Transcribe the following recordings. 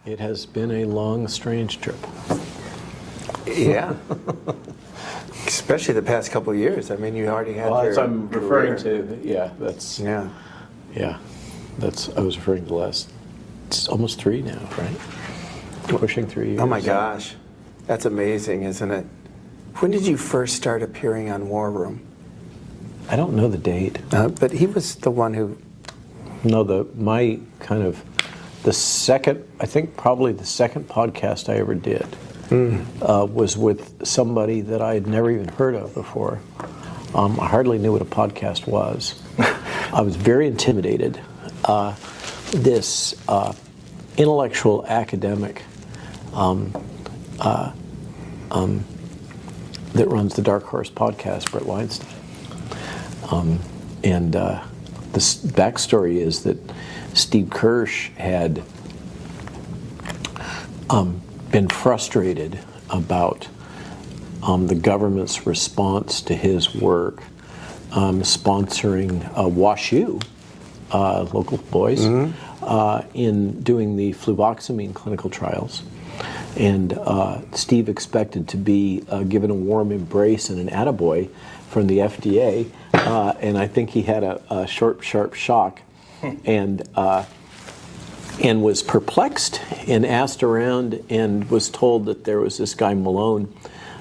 It has been a long, strange trip. Yeah. Especially the past couple of years. I mean, you already had your as I'm referring career. to, yeah, that's, Yeah. yeah, that's, I was referring to the last, it's almost 3 now, right? Pushing 3 years. Oh my gosh. That's amazing, isn't it? When did you first start appearing on War Room? I don't know the date. But he was the one who... No, my kind of, the second, I think probably the second podcast I ever did was with somebody that I had never even heard of before. I hardly knew what a podcast was. I was very intimidated. This intellectual academic that runs the Dark Horse podcast, Brett Weinstein. The backstory is that Steve Kirsch had been frustrated about the government's response to his work sponsoring WashU, local boys, in doing the fluvoxamine clinical trials. And Steve expected to be given a warm embrace and an attaboy from the FDA, and I think he had a short, sharp shock, and was perplexed and asked around and was told that there was this guy Malone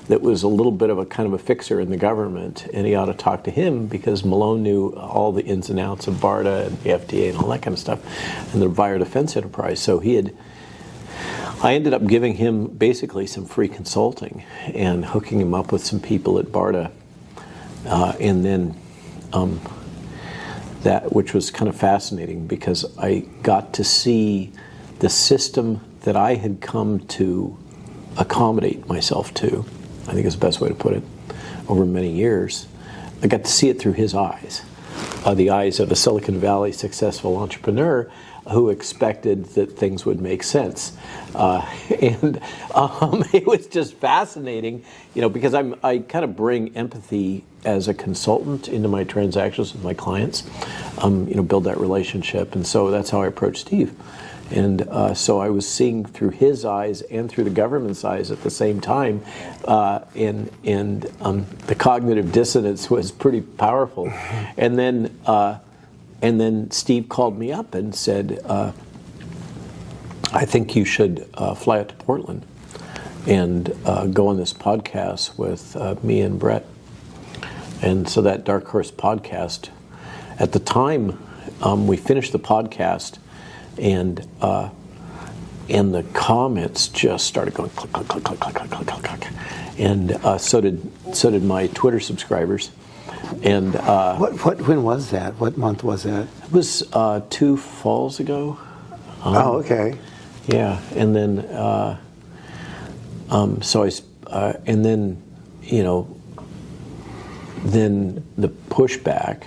that was a little bit of a kind of a fixer in the government, and he ought to talk to him because Malone knew all the ins and outs of BARDA and the FDA and all that kind of stuff, and the biodefense enterprise. So I ended up giving him basically some free consulting and hooking him up with some people at BARDA, and then that, which was kind of fascinating because I got to see the system that I had come to accommodate myself to, I think is the best way to put it, over many years. I got to see it through his eyes, the eyes of a Silicon Valley successful entrepreneur who expected that things would make sense. And it was just fascinating, because I kind of bring empathy as a consultant into my transactions with my clients, build that relationship. And so that's how I approach Steve. And so I was seeing through his eyes and through the government's eyes at the same time, and the cognitive dissonance was pretty powerful. And then Steve called me up and said, I think you should fly out to Portland and go on this podcast with me and Brett. And so that Dark Horse podcast, at the time, we finished the podcast, and the comments just started going click, click, click, click, click, click, click, click, click. And so did my Twitter subscribers. And when was that? What month was that? It was 2 falls ago. Oh, okay. Yeah, and then and then then the pushback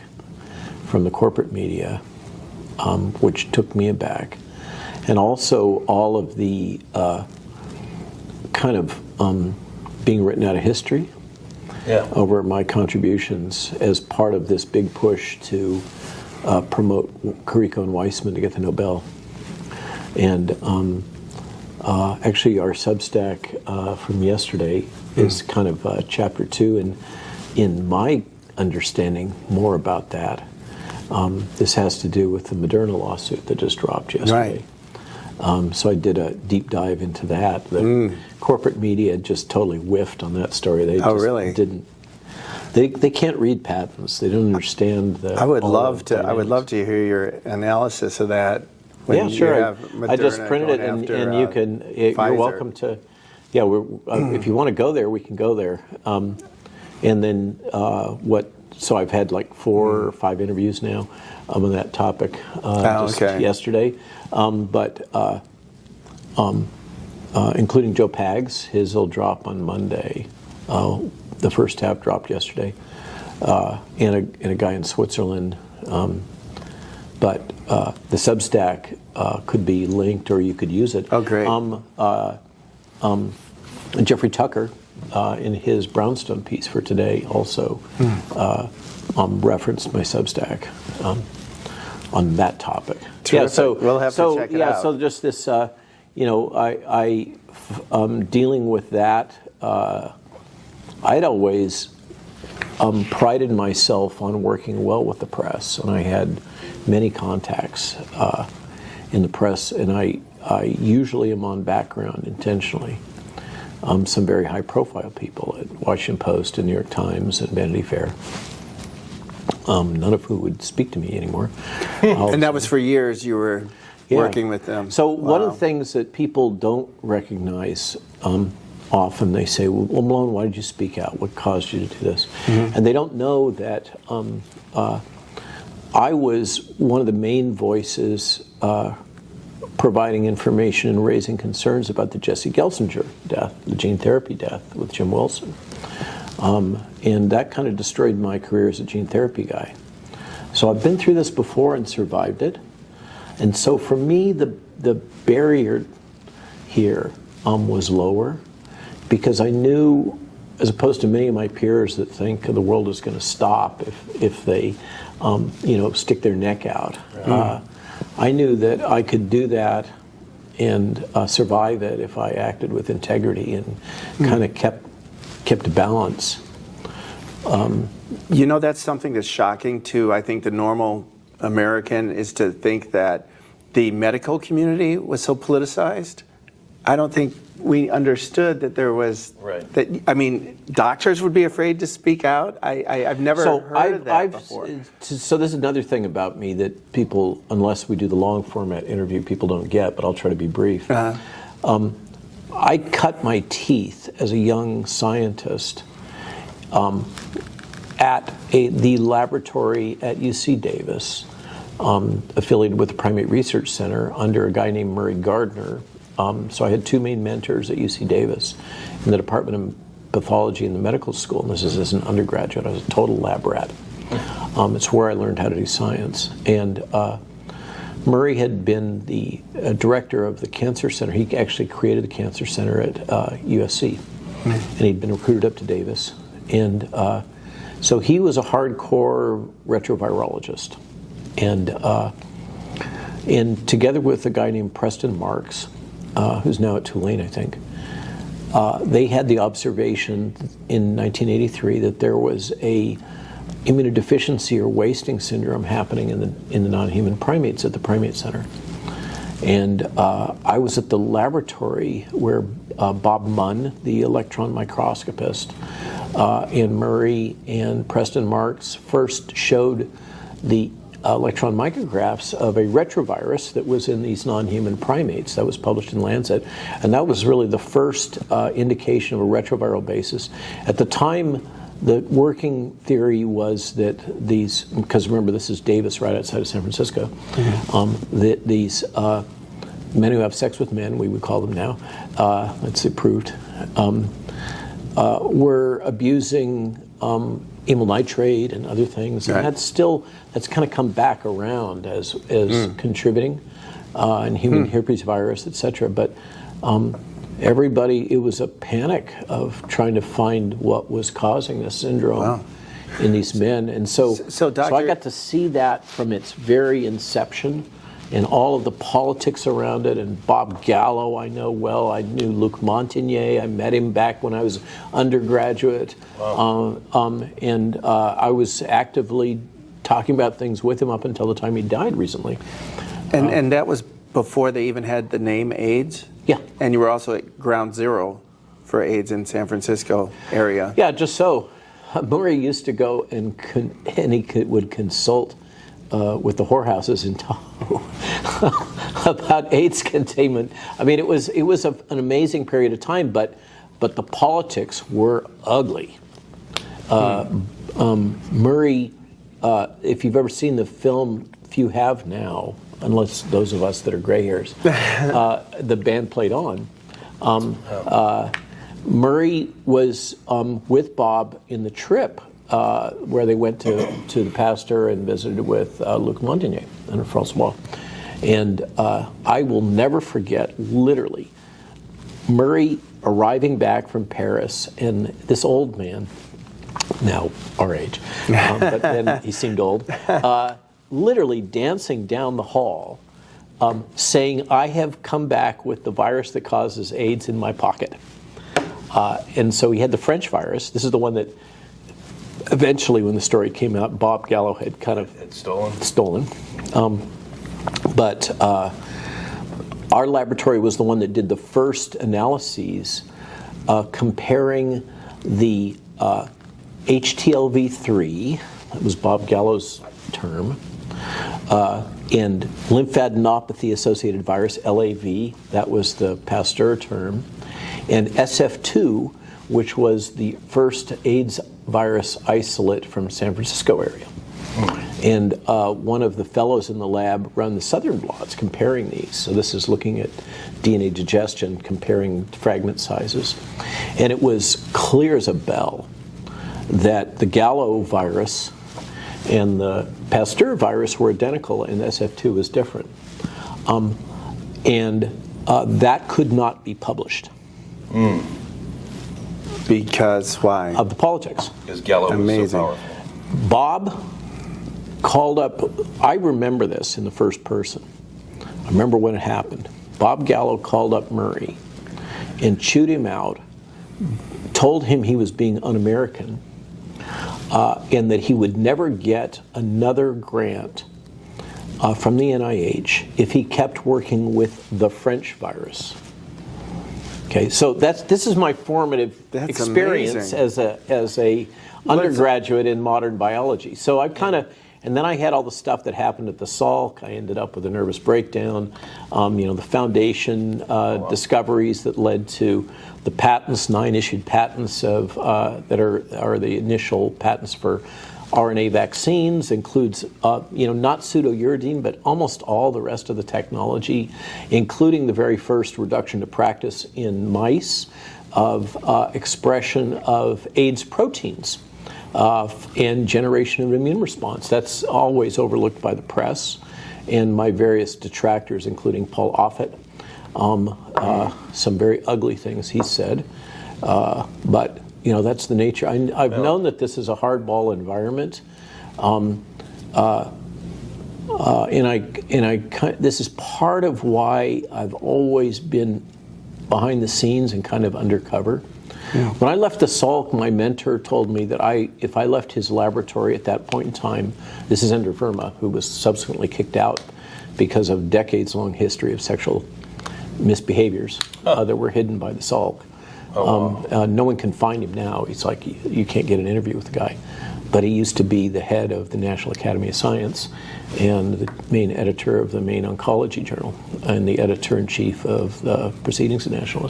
from the corporate media, which took me aback, and also all of the kind of being written out of history. Yeah. Over my contributions as part of this big push to promote Kariko and Weissman to get the Nobel. And actually our Substack from yesterday is kind of chapter 2, and in my understanding more about that, this has to do with the Moderna lawsuit that just dropped yesterday. Right. So I did a deep dive into that. The corporate media just totally whiffed on that story. They just really? Didn't. They can't read patents. They don't understand the. I would love to hear your analysis of that. When yeah, sure. You have Moderna I just printed it, and you can. You're welcome to. Yeah, if you want to go there, we can go there. And then what So I've had like 4 or 5 interviews now on that topic just yesterday. Including Joe Pags, his will drop on Monday. The first half dropped yesterday, and a guy in Switzerland. But the Substack could be linked, or you could use it. Oh, great. Jeffrey Tucker, in his Brownstone piece for today, also referenced my Substack on that topic. Terrific. Yeah, so we'll have to check it out. So just this, dealing with that. I'd always prided myself on working well with the press, and I had many contacts in the press, and I usually am on background intentionally. Some very high-profile people at Washington Post and New York Times and Vanity Fair, none of who would speak to me anymore. And that was for years you were working with them. So one of the things that people don't recognize often, they say, well, Malone, why did you speak out? What caused you to do this? And they don't know that I was one of the main voices providing information and raising concerns about the Jesse Gelsinger death, the gene therapy death with Jim Wilson. And that kind of destroyed my career as a gene therapy guy. So I've been through this before and survived it. And so for me, the barrier here was lower, because I knew, as opposed to many of my peers that think the world is going to stop if they, stick their neck out. I knew that I could do that and survive it if I acted with integrity and kind of kept balance. That's something that's shocking to, I think, the normal American, is to think that the medical community was so politicized. I don't think we understood that there was doctors would be afraid to speak out. I've never heard of that before. So this is another thing about me that people, unless we do the long format interview, people don't get, but I'll try to be brief. I cut my teeth as a young scientist at the laboratory at UC Davis, affiliated with the Primate Research Center under a guy named Murray Gardner. So I had 2 main mentors at UC Davis in the Department of Pathology in the medical school, and this is as an undergraduate. I was a total lab rat. It's where I learned how to do science. And Murray had been the director of the cancer center. He actually created the cancer center at USC, and he'd been recruited up to Davis. And so he was a hardcore retrovirologist. And together with a guy named Preston Marks, who's now at Tulane, I think, they had the observation in 1983 that there was a immunodeficiency or wasting syndrome happening in the non-human primates at the Primate Center. And I was at the laboratory where Bob Munn, the electron microscopist, and Murray and Preston Marks first showed the electron micrographs of a retrovirus that was in these non-human primates. That was published in Lancet, and that was really the first indication of a retroviral basis. At the time, the working theory was that these, because remember this is Davis right outside of San Francisco, that these men who have sex with men, we would call them now, that's approved, were abusing amyl nitrate and other things, and that's kind of come back around as contributing, and human herpes virus, etc. But it was a panic of trying to find what was causing this syndrome in these men, and so I got to see that from its very inception, and all of the politics around it. And Bob Gallo, I know well. I knew Luc Montagnier. I met him back when I was undergraduate. Wow. I was actively talking about things with him up until the time he died recently. And that was before they even had the name AIDS? Yeah. And you were also at ground zero for AIDS in San Francisco area? Yeah, just so. Murray used to go and he would consult with the whorehouses in Tahoe about AIDS containment. I mean, it was an amazing period of time, but the politics were ugly. Murray, if you've ever seen the film, few have now, unless those of us that are gray hairs, the band played on. Murray was with Bob in the trip where they went to the pastor and visited with Luc Montagnier and Francois. And I will never forget, literally, Murray arriving back from Paris, and this old man, now our age, but then he seemed old, literally dancing down the hall, saying, "I have come back with the virus that causes AIDS in my pocket." And so he had the French virus. This is the one that eventually, when the story came out, Bob Gallo had kind of stolen. But our laboratory was the one that did the first analyses comparing the HTLV3, that was Bob Gallo's term, and lymphadenopathy-associated virus, LAV, that was the Pasteur term, and SF2, which was the first AIDS virus isolate from San Francisco area. And one of the fellows in the lab run the Southern blots comparing these. So this is looking at DNA digestion, comparing fragment sizes. And it was clear as a bell that the Gallo virus and the Pasteur virus were identical, and SF2 was different. And that could not be published. Because why? Of the politics. Because Gallo was so powerful. Bob called up, I remember this in the first person. I remember when it happened. Bob Gallo called up Murray and chewed him out, told him he was being un-American, and that he would never get another grant from the NIH if he kept working with the French virus. Okay, so this is my formative experience amazing. as a undergraduate in modern biology. So I kind of, and then I had all the stuff that happened at the Salk. I ended up with a nervous breakdown. The foundation discoveries that led to the patents, 9 issued patents of that are the initial patents for RNA vaccines, includes not pseudouridine, but almost all the rest of the technology, including the very first reduction to practice in mice of expression of AIDS proteins and generation of immune response. That's always overlooked by the press and my various detractors, including Paul Offit. Some very ugly things he said, but that's the nature. I've known that this is a hardball environment, this is part of why I've always been behind the scenes and kind of undercover. Yeah. When I left the Salk, my mentor told me that if I left his laboratory at that point in time, this is Ender Verma, who was subsequently kicked out because of decades-long history of sexual misbehaviors that were hidden by the Salk. No one can find him now. It's like you can't get an interview with the guy. But he used to be the head of the National Academy of Science and the main editor of the main oncology journal and the editor-in-chief of the Proceedings of the National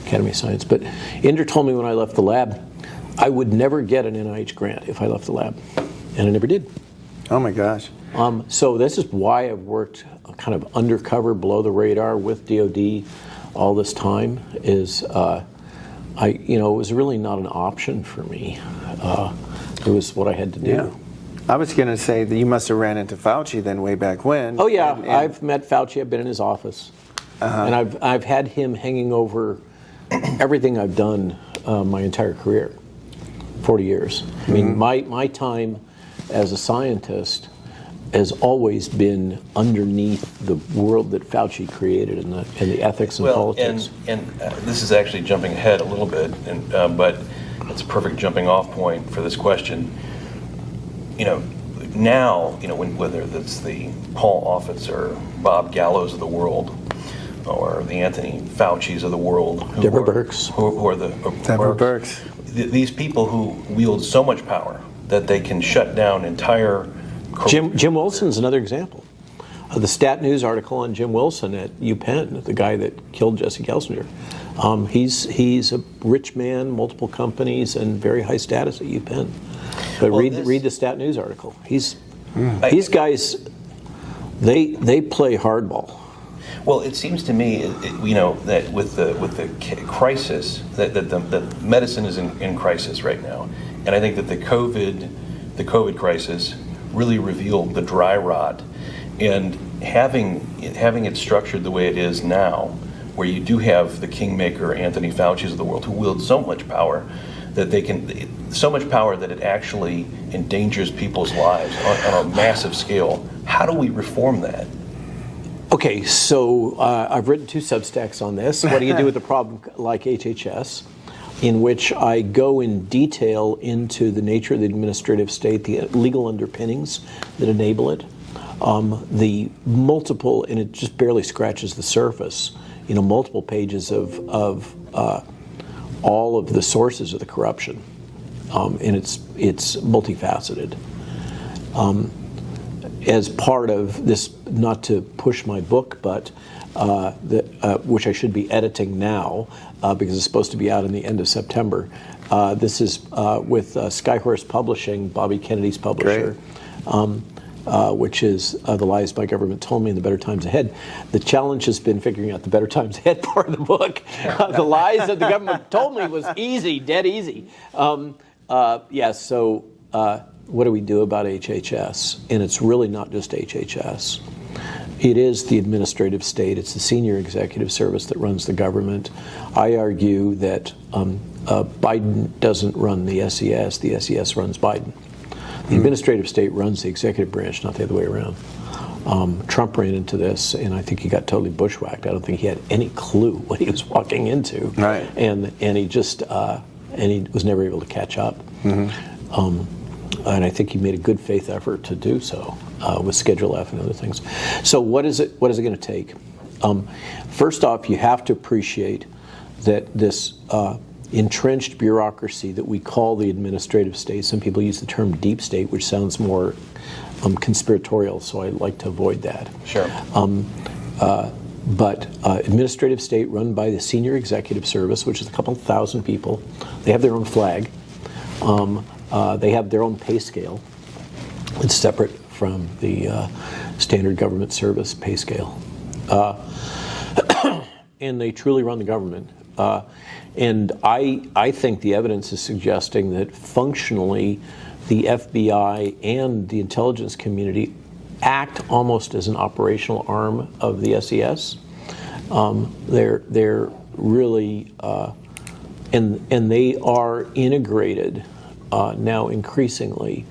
Academy of Science. But Ender told me when I left the lab, I would never get an NIH grant if I left the lab. And I never did. Oh my gosh. So this is why I've worked kind of undercover, below the radar with DOD all this time, is it was really not an option for me. It was what I had to do. Yeah. I was going to say that you must have ran into Fauci then way back when. Oh yeah, I've met Fauci. I've been in his office, and I've had him hanging over everything I've done my entire career, 40 years. I mean, my time as a scientist has always been underneath the world that Fauci created and the ethics and politics. And this is actually jumping ahead a little bit, but it's a perfect jumping off point for this question. Now, whether it's the Paul Offits or Bob Gallos of the world, or the Anthony Faucis of the world, Deborah Birx, who are the Deborah Birx. These people who wield so much power that they can shut down entire. Jim Wilson's another example. The Stat News article on Jim Wilson at UPenn, the guy that killed Jesse Gelsinger. He's a rich man, multiple companies, and very high status at UPenn. But Well, read the Stat News article. These guys, they play hardball. Well, it seems to me, that with the crisis, that medicine is in crisis right now, and I think that the COVID crisis really revealed the dry rot, and having it structured the way it is now, where you do have the kingmaker Anthony Fauci's of the world who wield so much power that so much power that it actually endangers people's lives on a massive scale. How do we reform that? Okay, so I've written 2 Substacks on this. What do you do with a problem like HHS, in which I go in detail into the nature of the administrative state, the legal underpinnings that enable it, the multiple, and it just barely scratches the surface, multiple pages of all of the sources of the corruption, and it's multifaceted. As part of this, not to push my book, but which I should be editing now because it's supposed to be out in the end of September. This is with Skyhorse Publishing, Bobby Kennedy's publisher, which is The Lies My Government Told Me and the Better Times Ahead. The challenge has been figuring out the Better Times Ahead part of the book. The lies that the government told me was easy, dead easy. What do we do about HHS? And it's really not just HHS. It is the administrative state. It's the senior executive service that runs the government. I argue that Biden doesn't run the SES runs Biden. The administrative state runs the executive branch, not the other way around. Trump ran into this, and I think he got totally bushwhacked. I don't think he had any clue what he was walking into. Right. And he just, and he was never able to catch up. And I think he made a good faith effort to do so with Schedule F and other things. So what is it going to take? First off, you have to appreciate that this entrenched bureaucracy that we call the administrative state, some people use the term deep state, which sounds more conspiratorial, so I like to avoid that. Sure. But administrative state run by the senior executive service, which is a couple thousand people. They have their own flag. They have their own pay scale. It's separate from the standard government service pay scale. And they truly run the government. And I think the evidence is suggesting that functionally the FBI and the intelligence community act almost as an operational arm of the SES. They're really, and they are integrated now increasingly.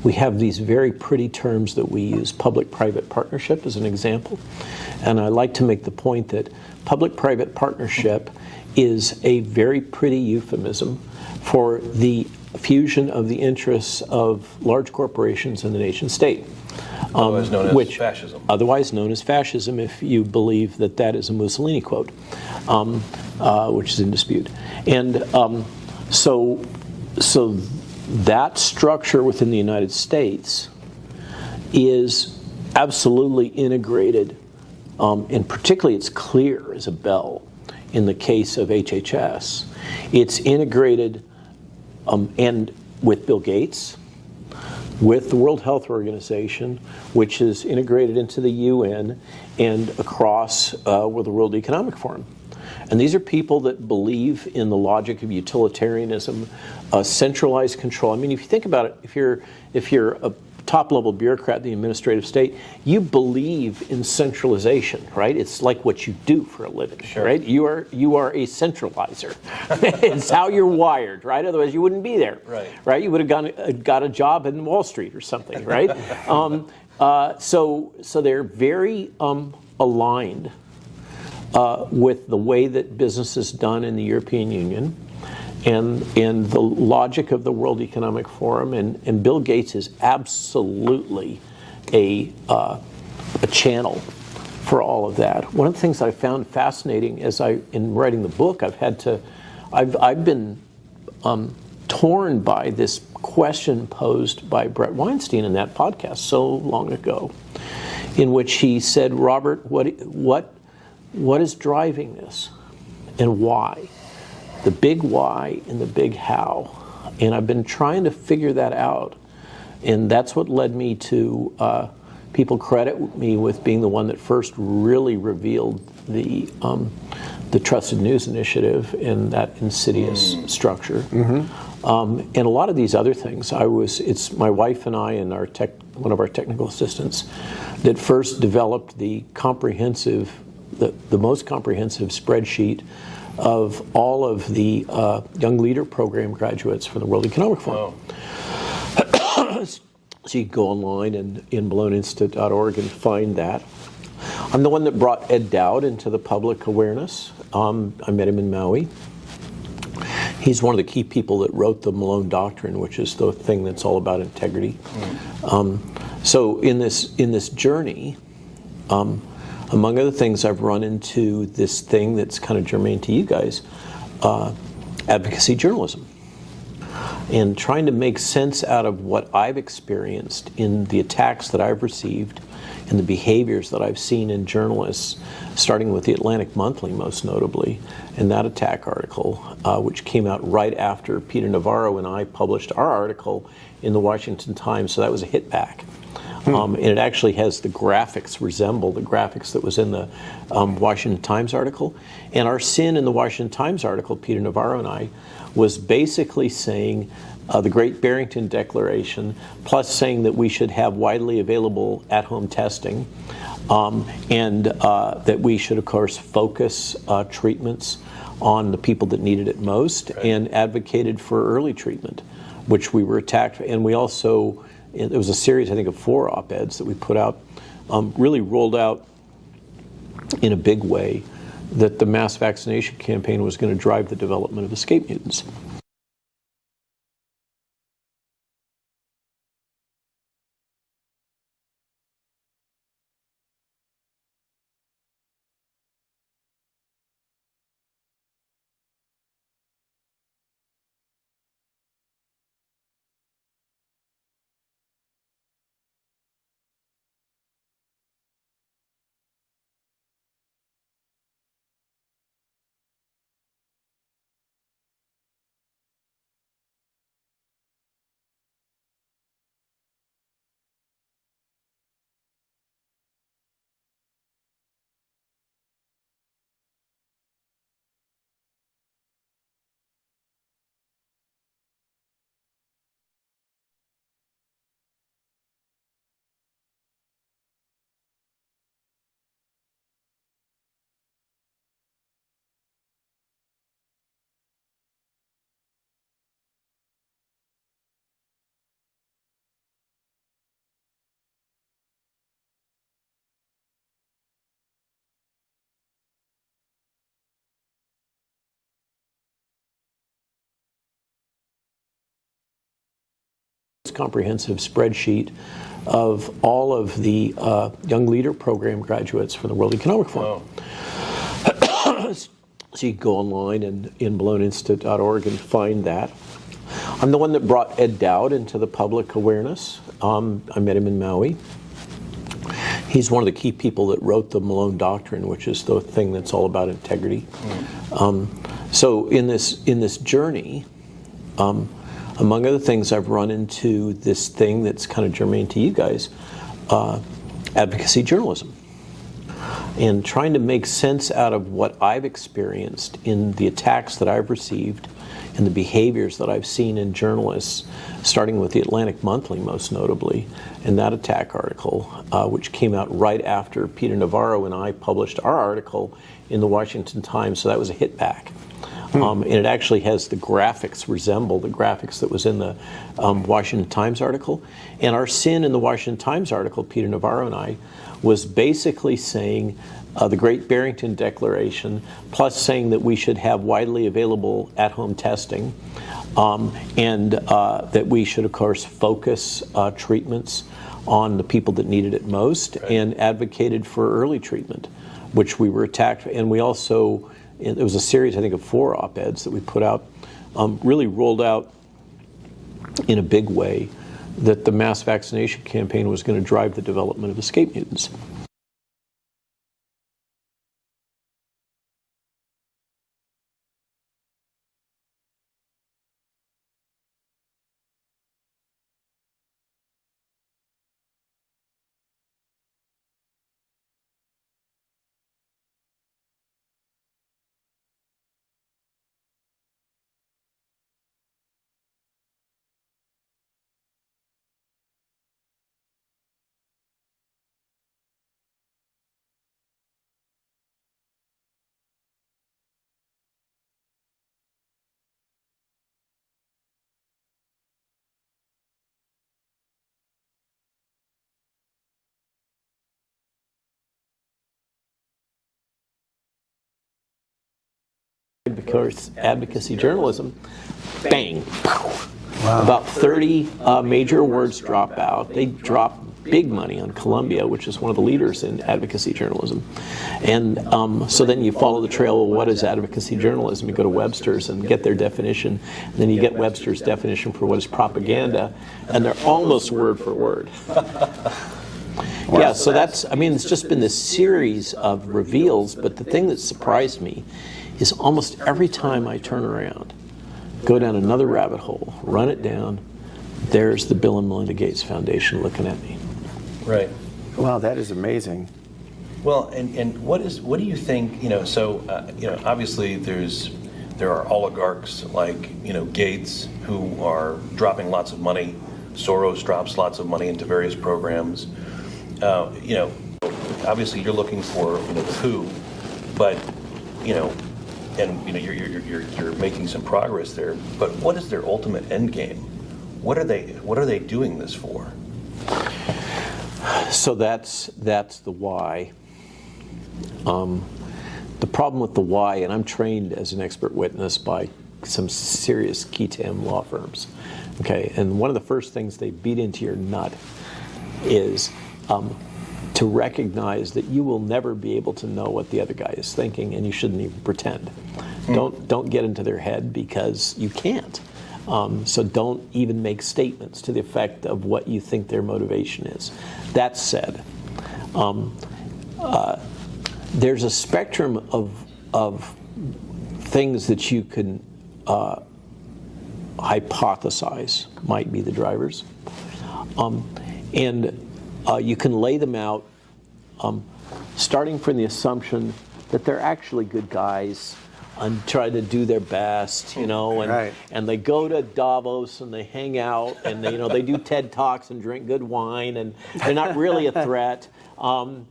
We have these very pretty terms that we use, public-private partnership as an example. And I like to make the point that public-private partnership is a very pretty euphemism for the fusion of the interests of large corporations and the nation state. Otherwise known as fascism. Otherwise known as fascism, if you believe that that is a Mussolini quote, which is in dispute. And so that structure within the United States is absolutely integrated, and particularly it's clear as a bell in the case of HHS. It's integrated and with Bill Gates, with the World Health Organization, which is integrated into the UN and across with the World Economic Forum. And these are people that believe in the logic of utilitarianism, centralized control. I mean, if you think about it, if you're a top-level bureaucrat in the administrative state, you believe in centralization, right? It's like what you do for a living, sure. Right? You are a centralizer. It's how you're wired, right? Otherwise, you wouldn't be there, right? You would have got a job in Wall Street or something, right? So they're very aligned with the way that business is done in the European Union and the logic of the World Economic Forum. And Bill Gates is absolutely a channel for all of that. One of the things I found fascinating in writing the book, I've been torn by this question posed by Brett Weinstein in that podcast so long ago, in which he said, Robert, what is driving this and why? The big why and the big how. And I've been trying to figure that out. And that's what led me to, people credit me with being the one that first really revealed the Trusted News Initiative and that insidious structure. And a lot of these other things, it's my wife and I and one of our technical assistants that first developed the most comprehensive spreadsheet of all of the Young Leader Program graduates from the World Economic Forum. Wow. So you can go online and in maloneinstitute.org and find that. I'm the one that brought Ed Dowd into the public awareness. I met him in Maui. He's one of the key people that wrote the Malone Doctrine, which is the thing that's all about integrity. So in this journey, among other things, I've run into this thing that's kind of germane to you guys, advocacy journalism. And trying to make sense out of what I've experienced in the attacks that I've received and the behaviors that I've seen in journalists, starting with the Atlantic Monthly most notably, and that attack article, which came out right after Peter Navarro and I published our article in the Washington Times, so that was a hit back. And it actually has the graphics resemble the graphics that was in the Washington Times article. And our sin in the Washington Times article, Peter Navarro and I, was basically saying the Great Barrington Declaration, plus saying that we should have widely available at-home testing, and that we should, of course, focus treatments on the people that needed it most, and advocated for early treatment, which we were attacked. And we also, it was a series, I think, of 4 op-eds that we put out, really rolled out in a big way that the mass vaccination campaign was going to drive the development of escape mutants. Comprehensive spreadsheet of all of the Young Leader Program graduates from the World Economic Forum. Wow. So you can go online and in maloneinstitute.org and find that. I'm the one that brought Ed Dowd into the public awareness. I met him in Maui. He's one of the key people that wrote the Malone Doctrine, which is the thing that's all about integrity. So in this journey, among other things, I've run into this thing that's kind of germane to you guys, advocacy journalism. And trying to make sense out of what I've experienced in the attacks that I've received and the behaviors that I've seen in journalists, starting with the Atlantic Monthly most notably, and that attack article, which came out right after Peter Navarro and I published our article in the Washington Times, so that was a hit back. And it actually has the graphics resemble the graphics that was in the Washington Times article. And our sin in the Washington Times article, Peter Navarro and I, was basically saying the Great Barrington Declaration, plus saying that we should have widely available at-home testing, and that we should, of course, focus treatments on the people that needed it most, and advocated for early treatment, which we were attacked. And we also, it was a series, I think, of 4 op-eds that we put out, really rolled out in a big way that the mass vaccination campaign was going to drive the development of escape mutants. advocacy journalism, bang, about 30 major awards drop out. They drop big money on Columbia, which is one of the leaders in advocacy journalism. And so then you follow the trail of what is advocacy journalism. You go to Webster's and get their definition, and then you get Webster's definition for what is propaganda, and they're almost word for word. Yeah, so it's just been this series of reveals, but the thing that surprised me is almost every time I turn around, go down another rabbit hole, run it down, there's the Bill and Melinda Gates Foundation looking at me. Right. Wow, that is amazing. Well, and what do you think? Obviously there are oligarchs like Gates who are dropping lots of money. Soros drops lots of money into various programs. Obviously you're looking for the who, but you're making some progress there. But what is their ultimate end game? What are they doing this for? So that's the why. The problem with the why, and I'm trained as an expert witness by some serious qui tam law firms, okay, and one of the first things they beat into your nut is to recognize that you will never be able to know what the other guy is thinking, and you shouldn't even pretend. Don't get into their head, because you can't. So don't even make statements to the effect of what you think their motivation is. That said, there's a spectrum of things that you can hypothesize might be the drivers. And you can lay them out starting from the assumption that they're actually good guys and try to do their best, and they go to Davos and they hang out and they do TED Talks and drink good wine, and they're not really a threat. And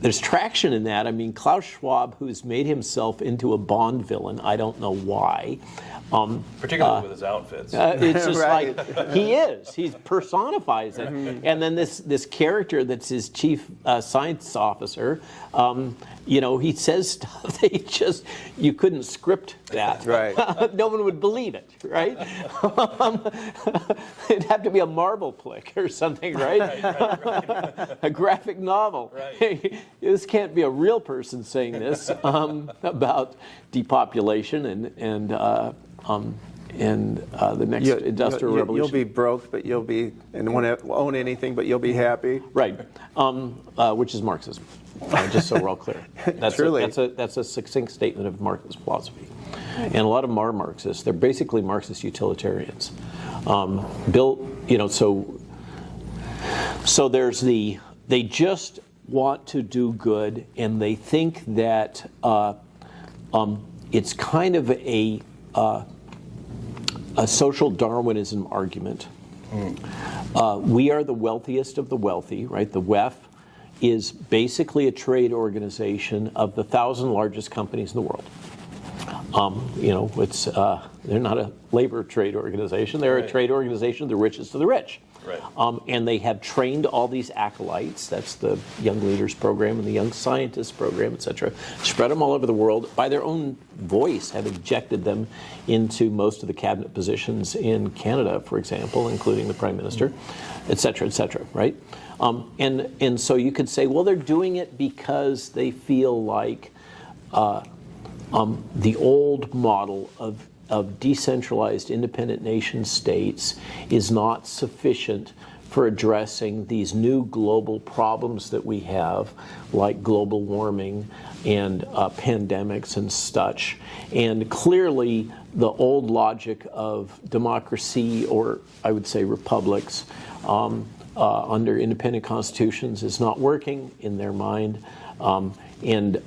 there's traction in that. I mean, Klaus Schwab, who's made himself into a Bond villain, I don't know why. Particularly with his outfits. It's just Right. like he personifies it. And then this character that's his chief science officer, he says stuff you couldn't script that. Right. No one would believe it, right? It'd have to be a Marvel flick or something, right? Right. A graphic novel. Right. This can't be a real person saying this about depopulation and the next industrial revolution. You'll be broke, but you'll be, and won't own anything, but you'll be happy. Right, which is Marxism, just so we're all clear. That's Truly. That's a succinct statement of Marxist philosophy. And a lot of them are Marxists. They're basically Marxist utilitarians. So there's they just want to do good, and they think that it's kind of a social Darwinism argument. We are the wealthiest of the wealthy, right? The WEF is basically a trade organization of the 1,000 largest companies in the world. They're not a labor trade organization. They're a trade organization of the richest of the rich. Right. And they have trained all these acolytes, that's the Young Leaders Program and the Young Scientists Program, et cetera, spread them all over the world, by their own voice have injected them into most of the cabinet positions in Canada, for example, including the Prime Minister, et cetera, right? And so you could say, well, they're doing it because they feel like the old model of decentralized independent nation states is not sufficient for addressing these new global problems that we have, like global warming and pandemics and such. And clearly, the old logic of democracy, or I would say republics, under independent constitutions is not working in their mind. And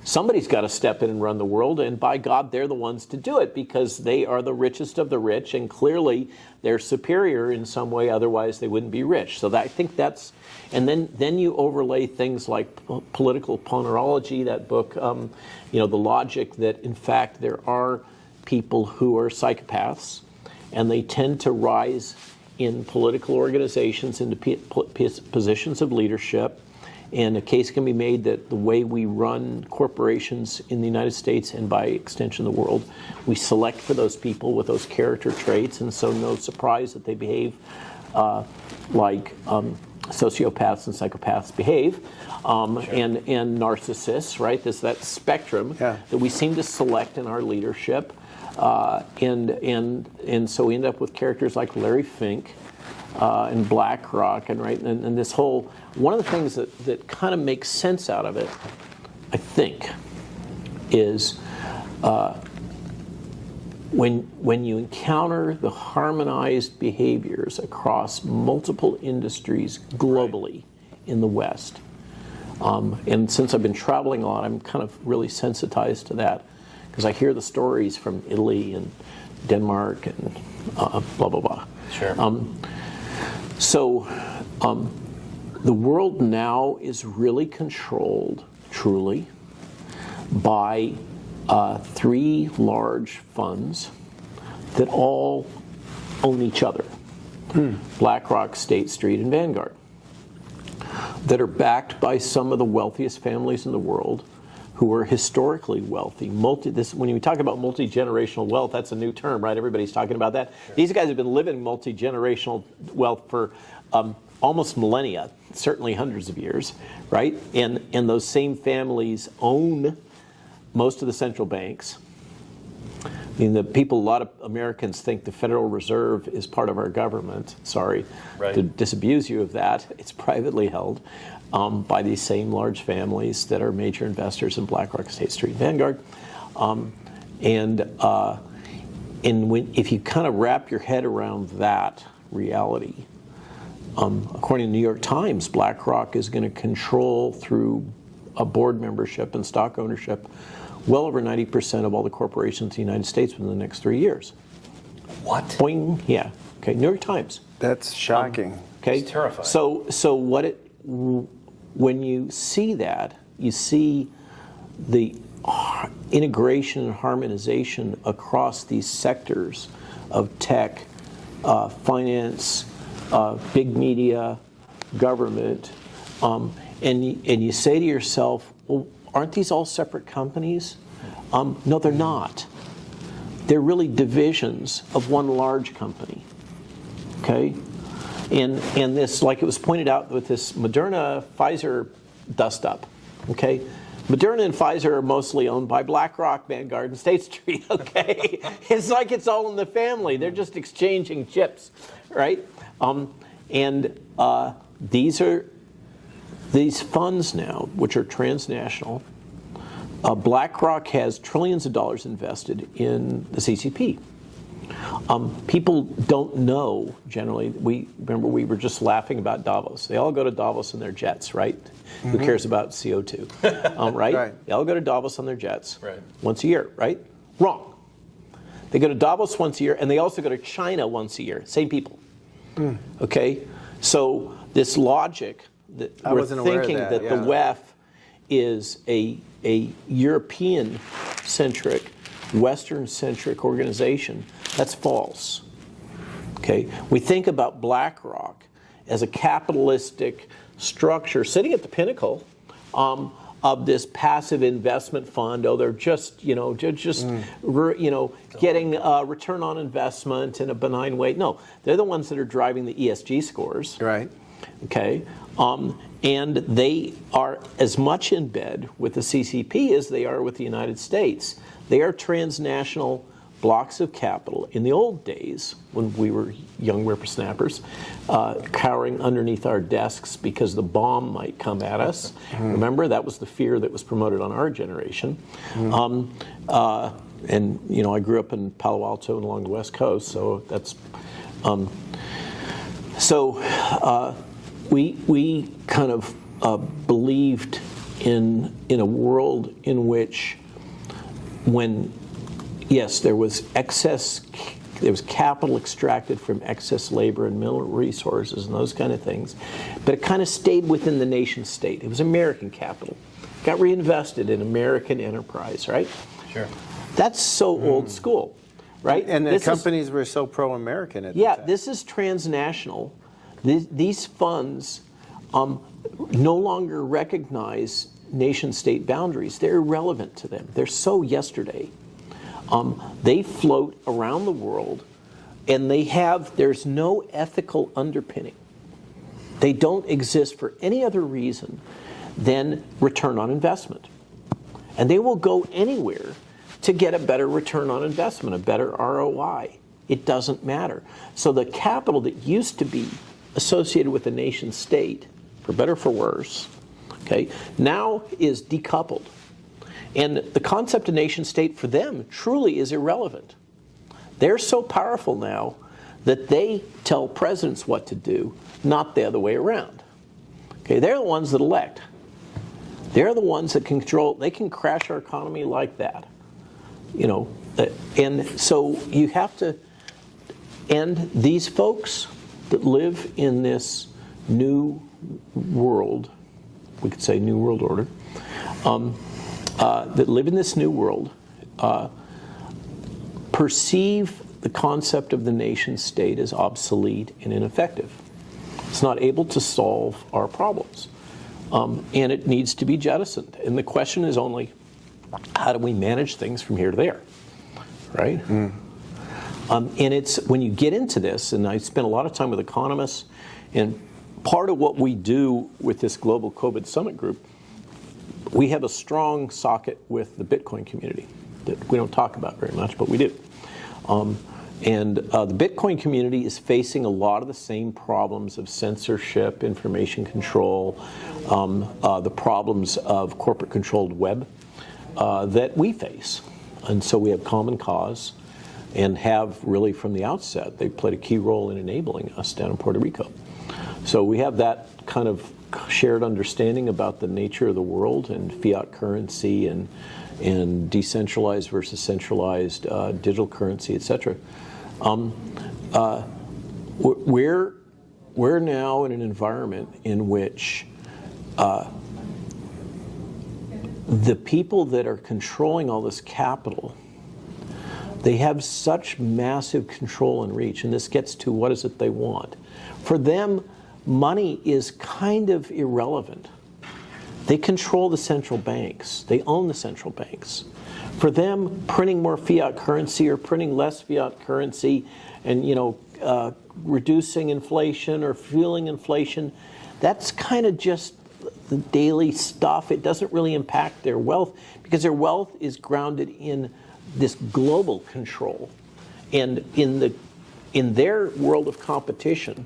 somebody's got to step in and run the world, and by God, they're the ones to do it because they are the richest of the rich, and clearly they're superior in some way, otherwise they wouldn't be rich. So I think that's, and then you overlay things like political ponerology, that book, the logic that in fact there are people who are psychopaths, and they tend to rise in political organizations into positions of leadership. And a case can be made that the way we run corporations in the United States and by extension the world, we select for those people with those character traits, and so no surprise that they behave like sociopaths and psychopaths behave, and narcissists, right? There's that spectrum that we seem to select in our leadership, and so we end up with characters like Larry Fink and BlackRock, and this whole, one of the things that kind of makes sense out of it, I think, is when you encounter the harmonized behaviors across multiple industries globally in the West, and since I've been traveling a lot, I'm kind of really sensitized to that because I hear the stories from Italy and Denmark and blah, blah, blah. Sure. So the world now is really controlled, truly, by 3 large funds that all own each other. BlackRock, State Street, and Vanguard, that are backed by some of the wealthiest families in the world who are historically wealthy. When you talk about multi-generational wealth, that's a new term, right? Everybody's talking about that. Sure. These guys have been living multi-generational wealth for almost millennia, certainly hundreds of years, right? And those same families own most of the central banks. I mean, a lot of Americans think the Federal Reserve is part of our government. Sorry to disabuse you of that. It's privately held by these same large families that are major investors in BlackRock, State Street, Vanguard. If you kind of wrap your head around that reality, according to the New York Times, BlackRock is going to control through a board membership and stock ownership well over 90% of all the corporations in the United States within the next 3 years. What? Boing. Yeah. Okay. New York Times. That's shocking. Okay. It's terrifying. So when you see that, you see the integration and harmonization across these sectors of tech, finance, big media, government, and you say to yourself, well, aren't these all separate companies? No, they're not. They're really divisions of one large company. Okay? And this, like it was pointed out with this Moderna-Pfizer dust-up. Okay? Moderna and Pfizer are mostly owned by BlackRock, Vanguard, and State Street. Okay? It's like it's all in the family. They're just exchanging chips, right? These funds now, which are transnational, BlackRock has trillions of dollars invested in the CCP. People don't know, generally, we were just laughing about Davos. They all go to Davos in their jets, right? Mm-hmm. Who cares about CO2, right? They all go to Davos on their jets once a year, right? Wrong. They go to Davos once a year, and they also go to China once a year. Same people. Okay? So this logic that we're thinking that the WEF is a European-centric, Western-centric organization, that's false. Okay? We think about BlackRock as a capitalistic structure sitting at the pinnacle of this passive investment fund. Oh, they're just getting return on investment in a benign way. No, they're the ones that are driving the ESG scores. Right. Okay. And they are as much in bed with the CCP as they are with the United States. They are transnational blocks of capital. In the old days, when we were young whippersnappers, cowering underneath our desks because the bomb might come at us. Remember, that was the fear that was promoted on our generation. And I grew up in Palo Alto and along the West Coast, so that's we kind of believed in a world in which, when yes, there was capital extracted from excess labor and mineral resources and those kind of things, but it kind of stayed within the nation state. It was American capital, got reinvested in American enterprise, right? Sure. That's so old school, right? And the companies were so pro-American at the time. This is transnational. These funds no longer recognize nation-state boundaries. They're irrelevant to them. They're so yesterday. They float around the world, and there's no ethical underpinning. They don't exist for any other reason than return on investment. And they will go anywhere to get a better return on investment, a better ROI. It doesn't matter. So the capital that used to be associated with the nation state, for better or for worse, okay, now is decoupled. And the concept of nation state for them truly is irrelevant. They're so powerful now that they tell presidents what to do, not the other way around. Okay, they're the ones that elect. They're the ones that can control, they can crash our economy like that. You know, and so you have to, and these folks that live in this new world, we could say new world order, that live in this new world, perceive the concept of the nation state as obsolete and ineffective. It's not able to solve our problems. And it needs to be jettisoned. And the question is only, how do we manage things from here to there, right? And it's, when you get into this, and I spent a lot of time with economists, and part of what we do with this global COVID summit group, we have a strong socket with the Bitcoin community that we don't talk about very much, but we do. And the Bitcoin community is facing a lot of the same problems of censorship, information control, the problems of corporate-controlled web that we face. And so we have common cause and have really from the outset, they played a key role in enabling us down in Puerto Rico. So we have that kind of shared understanding about the nature of the world and fiat currency and decentralized versus centralized digital currency, et cetera. We're now in an environment in which the people that are controlling all this capital, they have such massive control and reach, and this gets to what is it they want. For them, money is kind of irrelevant. They control the central banks. They own the central banks. For them, printing more fiat currency or printing less fiat currency and, reducing inflation or fueling inflation, that's kind of just the daily stuff. It doesn't really impact their wealth because their wealth is grounded in this global control. And in their world of competition,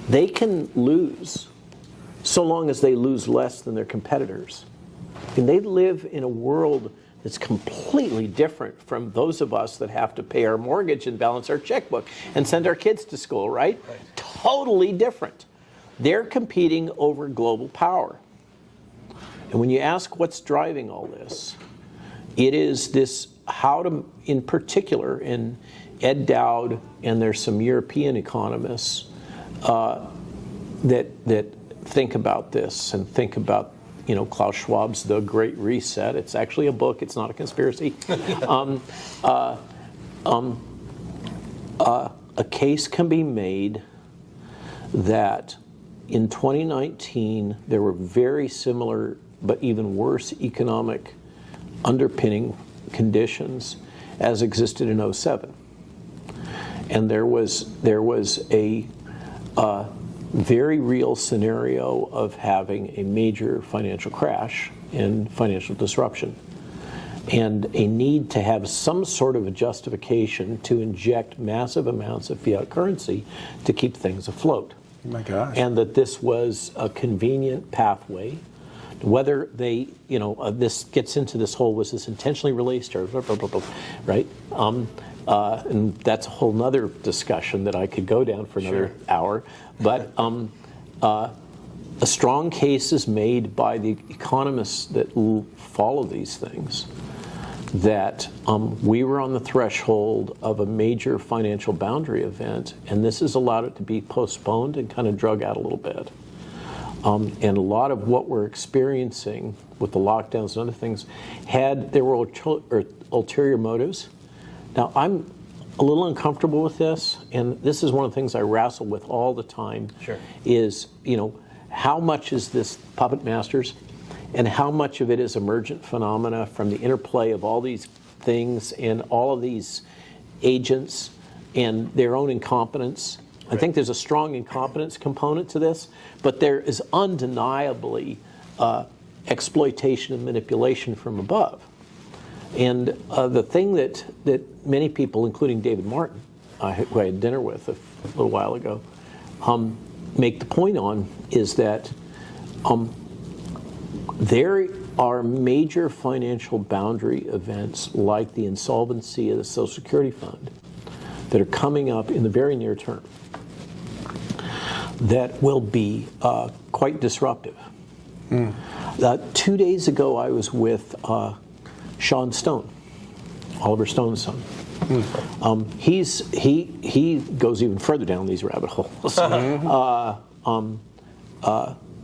they can lose so long as they lose less than their competitors. And they live in a world that's completely different from those of us that have to pay our mortgage and balance our checkbook and send our kids to school, right? Totally different. They're competing over global power. And when you ask what's driving all this, it is this how to, in particular, in Ed Dowd, and there's some European economists that think about this and think about, Klaus Schwab's The Great Reset. It's actually a book. It's not a conspiracy. A case can be made that in 2019 there were very similar but even worse economic underpinning conditions as existed in 2007. And there was a very real scenario of having a major financial crash and financial disruption, and a need to have some sort of a justification to inject massive amounts of fiat currency to keep things afloat. Oh my gosh. And that this was a convenient pathway. Whether they, this gets into this whole, was this intentionally released or blah, blah, blah, blah, right? And that's a whole nother discussion that I could go down for another hour. But a strong case is made by the economists that follow these things that we were on the threshold of a major financial boundary event, and this has allowed it to be postponed and kind of drug out a little bit. And a lot of what we're experiencing with the lockdowns and other things there were ulterior motives. Now, I'm a little uncomfortable with this, and this is one of the things I wrestle with all the time. Sure. Is, how much is this puppet masters, and how much of it is emergent phenomena from the interplay of all these things and all of these agents and their own incompetence. I think there's a strong incompetence component to this, but there is undeniably exploitation and manipulation from above. And the thing that many people, including David Martin, who I had dinner with a little while ago, make the point on is that there are major financial boundary events like the insolvency of the Social Security Fund that are coming up in the very near term that will be quite disruptive. 2 days ago, I was with Sean Stone, Oliver Stone's son. He goes even further down these rabbit holes.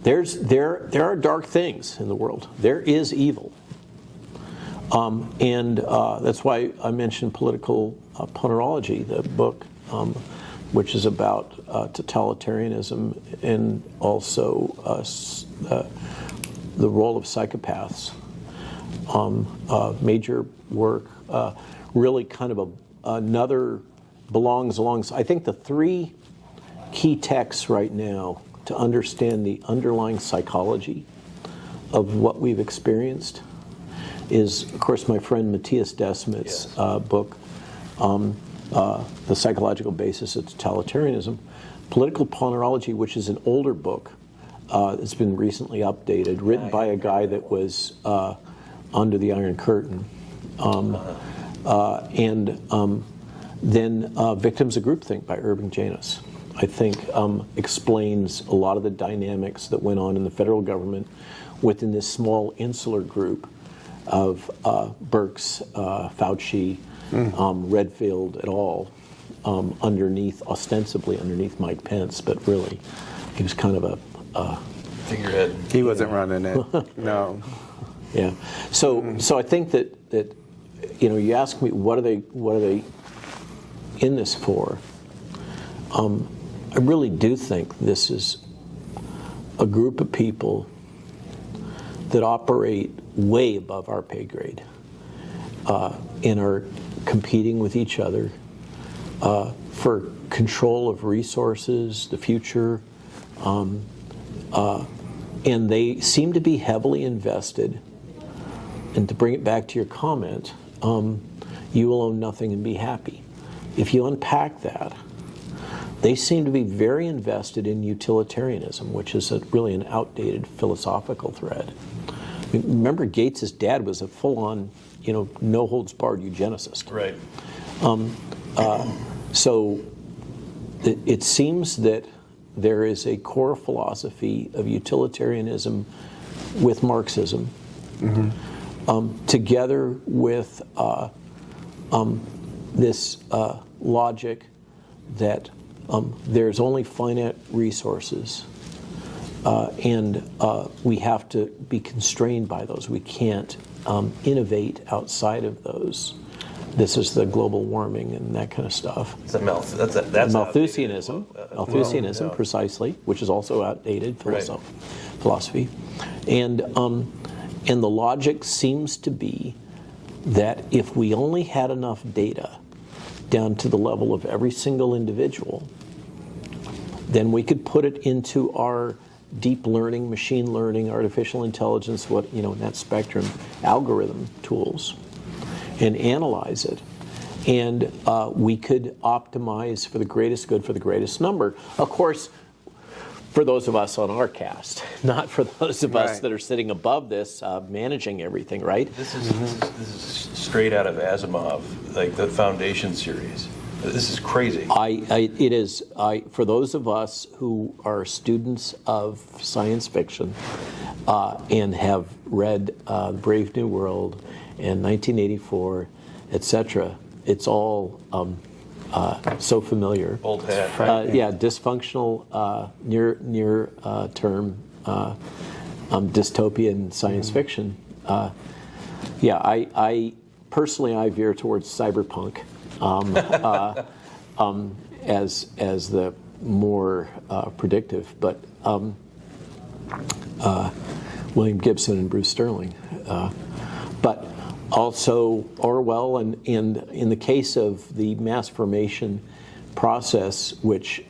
There are dark things in the world. There is evil, and that's why I mentioned Political Ponerology, the book, which is about totalitarianism and also the role of psychopaths. Major work, really kind of another belongs along. I think the three key texts right now to understand the underlying psychology of what we've experienced is, of course, my friend Matthias Desmet's book, The Psychological Basis of Totalitarianism. Political Ponerology, which is an older book, it's been recently updated, written by a guy that was under the Iron Curtain. Then Victims of Groupthink by Irving Janis, I think, explains a lot of the dynamics that went on in the federal government within this small insular group of Birx, Fauci, Redfield et al., ostensibly underneath Mike Pence, but really he was kind of a figurehead. He wasn't running it. No. Yeah. So I think that you ask me what are they in this for? I really do think this is a group of people that operate way above our pay grade and are competing with each other for control of resources, the future, and they seem to be heavily invested. And to bring it back to your comment, you will own nothing and be happy. If you unpack that, they seem to be very invested in utilitarianism, which is really an outdated philosophical thread. I mean, remember, Gates's dad was a full-on, no-holds-barred eugenicist. Right. So it seems that there is a core philosophy of utilitarianism with Marxism, together with this logic that there's only finite resources, and we have to be constrained by those. We can't innovate outside of those. This is the global warming and that kind of stuff. That's Malthusianism, yeah. Precisely, which is also outdated philosophy, and the logic seems to be that if we only had enough data down to the level of every single individual, then we could put it into our deep learning, machine learning, artificial intelligence, in that spectrum, algorithm tools, and analyze it. And we could optimize for the greatest good for the greatest number. Of course, for those of us on our cast, not for those of us that are sitting above this, managing everything, right? This is straight out of Asimov, like the Foundation series. This is crazy. It is. For those of us who are students of science fiction and have read Brave New World and 1984, etc., it's all so familiar. Old hat. Dysfunctional near term dystopian science fiction. I personally veer towards cyberpunk as the more predictive, but William Gibson and Bruce Sterling. But also Orwell, and in the case of the mass formation process, which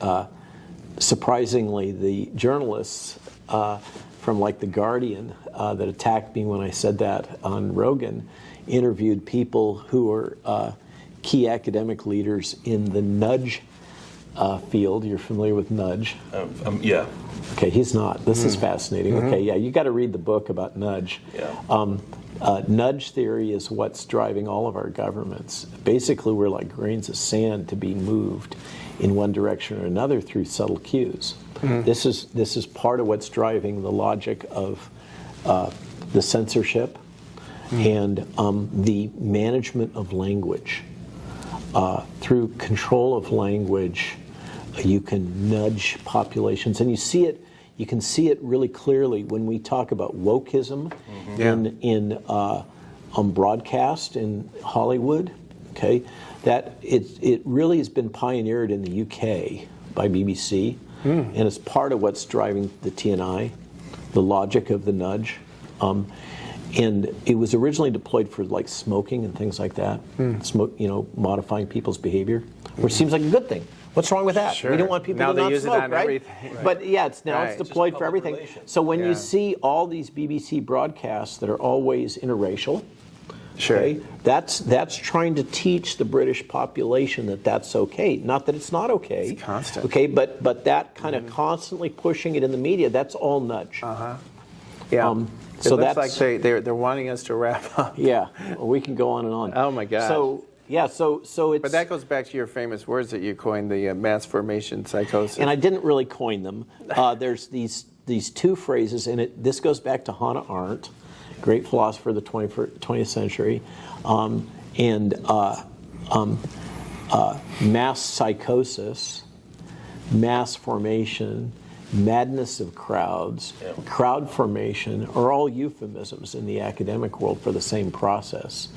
surprisingly the journalists from like The Guardian that attacked me when I said that on Rogan interviewed people who were key academic leaders in the nudge field. You're familiar with nudge? Yeah. Okay, he's not. This is fascinating. Okay, yeah, you got to read the book about nudge. Yeah. Nudge theory is what's driving all of our governments. Basically, we're like grains of sand to be moved in one direction or another through subtle cues. This is part of what's driving the logic of the censorship and the management of language. Through control of language, you can nudge populations, and you can see it really clearly when we talk about wokeism in broadcast in Hollywood. Okay, that it really has been pioneered in the UK by BBC, and it's part of what's driving the TNI, the logic of the nudge. And it was originally deployed for like smoking and things like that, modifying people's behavior, which seems like a good thing. What's wrong with that? Sure. We don't want people Now to they not use it smoke, on right? everything. Right. But yeah, it's Right. it's deployed for public everything. relations. So when Yeah. you see all these BBC broadcasts that are always interracial, Sure. okay, that's trying to teach the British population that that's okay. Not that it's not okay. It's constant. Okay, but that kind of constantly pushing it in the media, that's all nudge. Yeah. It so looks that's like they're wanting us to wrap up. Yeah, well, we can go on and on. Oh my gosh. So yeah, so it's. But that goes back to your famous words that you coined, the mass formation psychosis. And I didn't really coin them. There's these two phrases, and this goes back to Hannah Arendt, great philosopher of the 20th century, mass psychosis, mass formation, madness of crowds, crowd formation are all euphemisms in the academic world for the same process.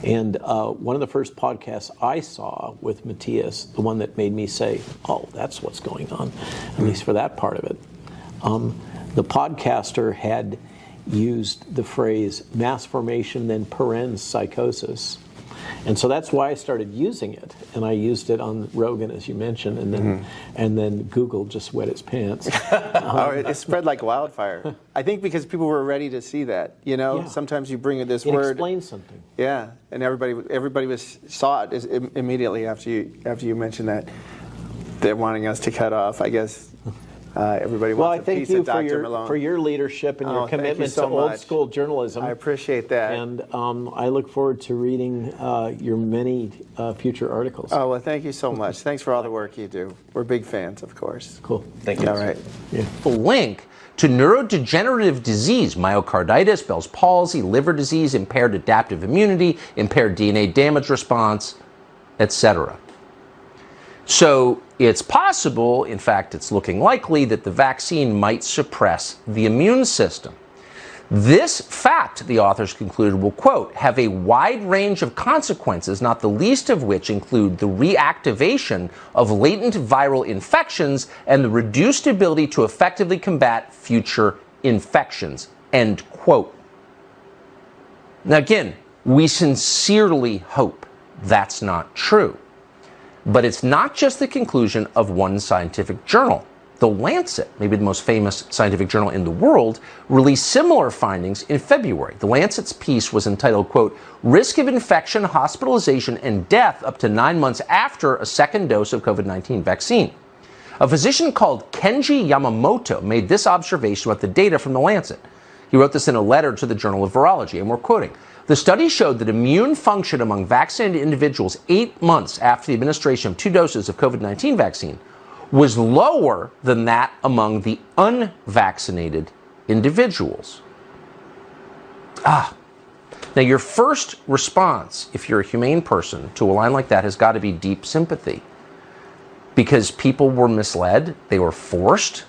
And one of the first podcasts I saw with Matthias, the one that made me say, oh, that's what's going on, at least for that part of it, the podcaster had used the phrase mass formation, then parens psychosis. And so that's why I started using it, and I used it on Rogan, as you mentioned, and then Google just wet its pants. It spread like wildfire. I think because people were ready to see that. Yeah. Sometimes you bring this It word. explains something. Yeah, and everybody saw it immediately after you mentioned that. They're wanting us to cut off. I guess everybody Well, I wants a thank piece you of Dr. Malone. for your leadership and Oh, your thank you commitment so to old much. school journalism. I appreciate that. And I look forward to reading your many future articles. Oh, well, thank you so much. Thanks for all the work you do. We're big fans, of course. Cool. Thank you. All right. Link to neurodegenerative disease, myocarditis, Bell's palsy, liver disease, impaired adaptive immunity, impaired DNA damage response, etc. So it's possible, in fact, it's looking likely, that the vaccine might suppress the immune system. This fact, the authors concluded, will, quote, have a wide range of consequences, not the least of which include the reactivation of latent viral infections and the reduced ability to effectively combat future infections, end quote. Now, again, we sincerely hope that's not true. But it's not just the conclusion of one scientific journal. The Lancet, maybe the most famous scientific journal in the world, released similar findings in February. The Lancet's piece was entitled, quote, Risk of Infection, Hospitalization, and Death up to 9 months after a second dose of COVID-19 vaccine. A physician called Kenji Yamamoto made this observation about the data from The Lancet. He wrote this in a letter to the Journal of Virology, and we're quoting, the study showed that immune function among vaccinated individuals 8 months after the administration of 2 doses of COVID-19 vaccine was lower than that among the unvaccinated individuals. Now your first response, if you're a humane person, to a line like that has got to be deep sympathy. Because people were misled, they were forced.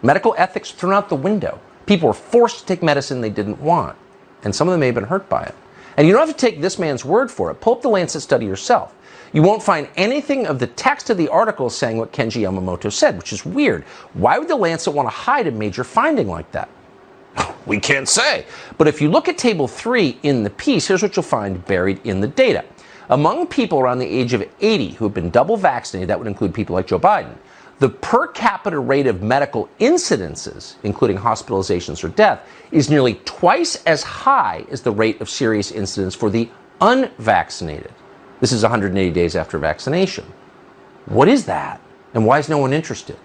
Medical ethics thrown out the window. People were forced to take medicine they didn't want, and some of them may have been hurt by it. And you don't have to take this man's word for it. Pull up the Lancet study yourself. You won't find anything of the text of the article saying what Kenji Yamamoto said, which is weird. Why would the Lancet want to hide a major finding like that? We can't say. But if you look at table 3 in the piece, here's what you'll find buried in the data. Among people around the age of 80 who have been double vaccinated, that would include people like Joe Biden, the per capita rate of medical incidences, including hospitalizations or death, is nearly twice as high as the rate of serious incidents for the unvaccinated. This is 180 days after vaccination. What is that? And why is no one interested?